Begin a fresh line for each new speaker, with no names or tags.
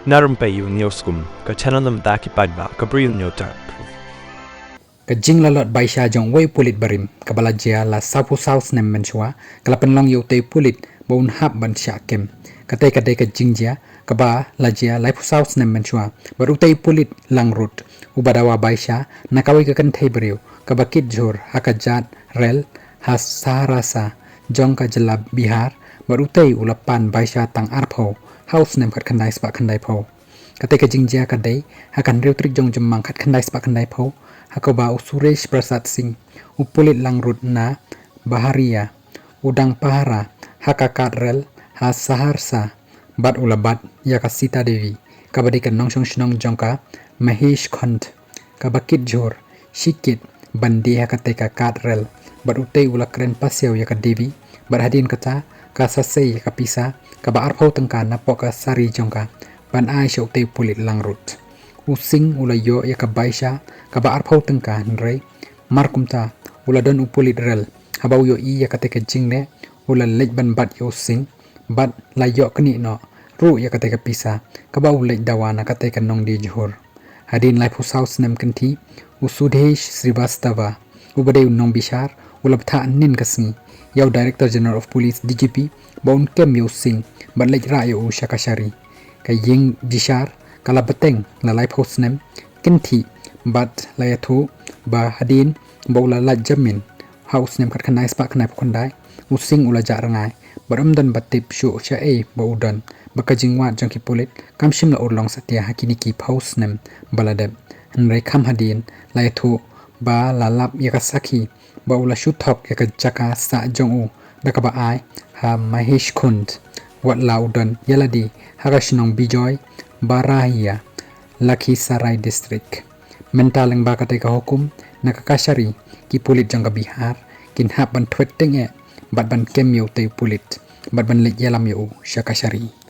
Na Rympei U Hynñiewtrep, channel nabynta paidbah, Bri U Hynñiewtrep.
Jing la lot bai Shah jong wei Pulit barim kabala jia la sapu saus nem menchua kala penlong yu te Pulit bon hap ban Shah kem kate jing jia kaba la jia lai pu saus nem menchua baru te Pulit lang rut ubadawa bai Shah nakawi ka Kynthih beriu kaba kit jor hakajat rel has saharasa jong ka jela Bihar baru te ulapan bai Shah tang arpho house nem kat khandai spa khandai pho kate jing jia kadai hakan riu trik jong jemang kat khandai spa khandai pho Hakaba Suresh Prasad Singh Pulit langrut na Baharia udang pahara hakakat rel has saharsa bat ulabat yakasita devi kabadikan nongsong shnong jongka mahesh khont kabakit jor shikit bandi hakateka kat rel bat utei ulakren pasyaw yakadevi bat hadin kata kasasei yakapisa kaba arpau tengka napoka sari jongka ban ai shokte Pulit langrut using ulayo yakabaisha kaba arpau tengka nrei markumta uladon Pulit rel habau yo i yakateka jingne ula lej ban bat yo sing bat layo keni no ru yakateka pisa kaba ulej dawana kateka nong di johor hadin lai pusaus nem Kynthih usudhesh srivastava ubadeu nong bishar ulabtha nin kasni yaw director general of police DGP baun kem yo sing bat lej ra yo shakashari kaying bishar kala beteng la lai pos nem Kynthih bat layathu ba hadin baula la jamin house nem kat khanai spa khanai phondai using ula ja rangai baram dan batip shu cha e baudan bakajingwa jangki Pulit kamshim la urlong satya hakini ki house nem baladeb nrai kham hadin layathu ba lalap yakasaki baula shuthok yakajaka sa jongu dakaba ai ha mahesh khund wat laudan yaladi hagashnong bijoy barahia Lakhisarai district mentaleng bakateka hukum nakakashari ki Pulit jangka Bihar kin hap ban Thwet bat ban kem yo te Pulit bat ban lek yalam yo shakashari